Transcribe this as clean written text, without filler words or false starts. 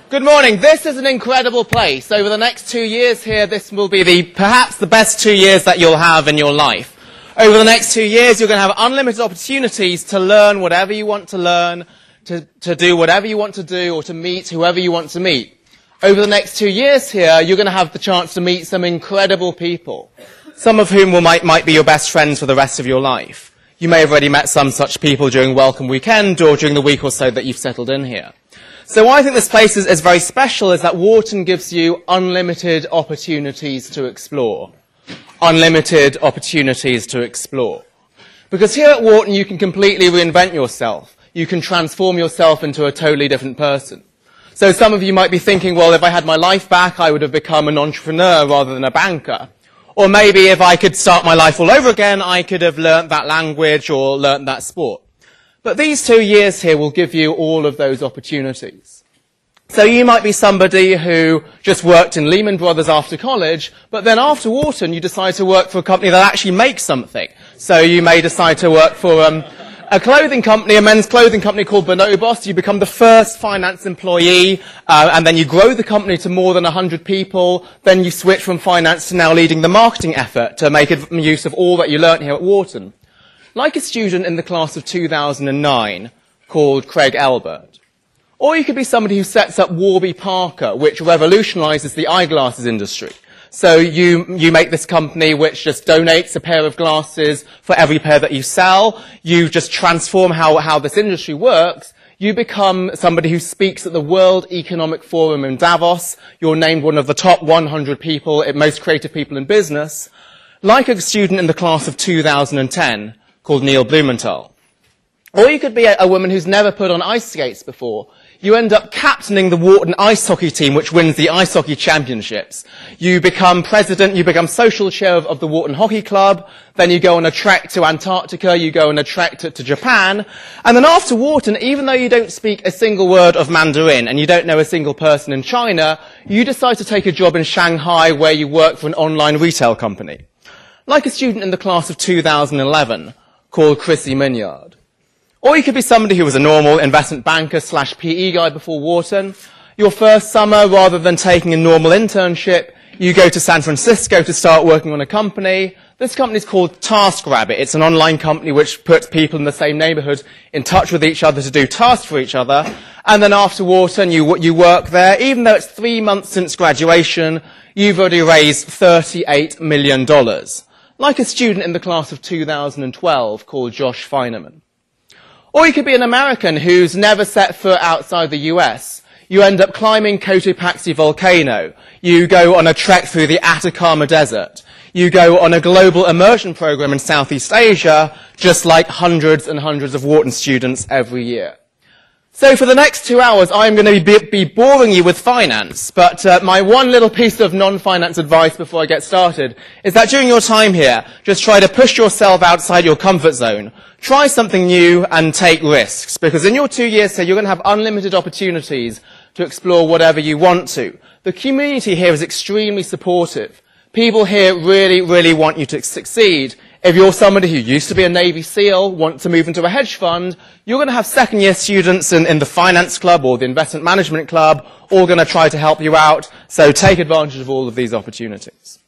Good morning. This is an incredible place. Over the next 2 years here, this will be perhaps the best 2 years that you'll have in your life. Over the next 2 years, you're going to have unlimited opportunities to learn whatever you want to learn, to do whatever you want to do, or to meet whoever you want to meet. Over the next 2 years here, you're going to have the chance to meet some incredible people, some of whom might be your best friends for the rest of your life. You may have already met some such people during Welcome Weekend or during the week or so that you've settled in here. So why I think this place is very special is that Wharton gives you unlimited opportunities to explore. Unlimited opportunities to explore. Because here at Wharton you can completely reinvent yourself. You can transform yourself into a totally different person. So some of you might be thinking, well, if I had my life back, I would have become an entrepreneur rather than a banker. Or maybe if I could start my life all over again, I could have learnt that language or learnt that sport. But these 2 years here will give you all of those opportunities. So you might be somebody who just worked in Lehman Brothers after college, but then after Wharton you decide to work for a company that actually makes something. So you may decide to work for a clothing company, a men's clothing company called Bonobos. You become the first finance employee, and then you grow the company to more than 100 people. Then you switch from finance to now leading the marketing effort to make use of all that you learnt here at Wharton. Like a student in the class of 2009 called Craig Elbert. Or you could be somebody who sets up Warby Parker, which revolutionizes the eyeglasses industry. So you make this company which just donates a pair of glasses for every pair that you sell. You just transform how this industry works. You become somebody who speaks at the World Economic Forum in Davos. You're named one of the top 100 people, most creative people in business. Like a student in the class of 2010 called Neil Blumenthal. Or you could be a woman who's never put on ice skates before. You end up captaining the Wharton ice hockey team, which wins the ice hockey championships. You become president, you become social chair of the Wharton Hockey Club. Then you go on a trek to Antarctica, you go on a trek to Japan. And then after Wharton, even though you don't speak a single word of Mandarin and you don't know a single person in China, you decide to take a job in Shanghai where you work for an online retail company. Like a student in the class of 2011 called Chrissy Minyard. Or you could be somebody who was a normal investment banker / PE guy before Wharton. Your first summer, rather than taking a normal internship, you go to San Francisco to start working on a company. This company is called TaskRabbit. It's an online company which puts people in the same neighborhood in touch with each other to do tasks for each other. And then after Wharton, you work there. Even though it's 3 months since graduation, you've already raised $38 million. Like a student in the class of 2012 called Josh Feinerman. Or you could be an American who's never set foot outside the US. You end up climbing Cotopaxi volcano. You go on a trek through the Atacama Desert. You go on a global immersion program in Southeast Asia, just like hundreds and hundreds of Wharton students every year. So for the next 2 hours, I'm going to be boring you with finance, but my one little piece of non-finance advice before I get started is that during your time here, just try to push yourself outside your comfort zone. Try something new and take risks, because in your 2 years here, you're going to have unlimited opportunities to explore whatever you want to. The community here is extremely supportive. People here really, really want you to succeed. If you're somebody who used to be a Navy SEAL, want to move into a hedge fund, you're going to have second-year students in the finance club or the investment management club all going to try to help you out. So take advantage of all of these opportunities.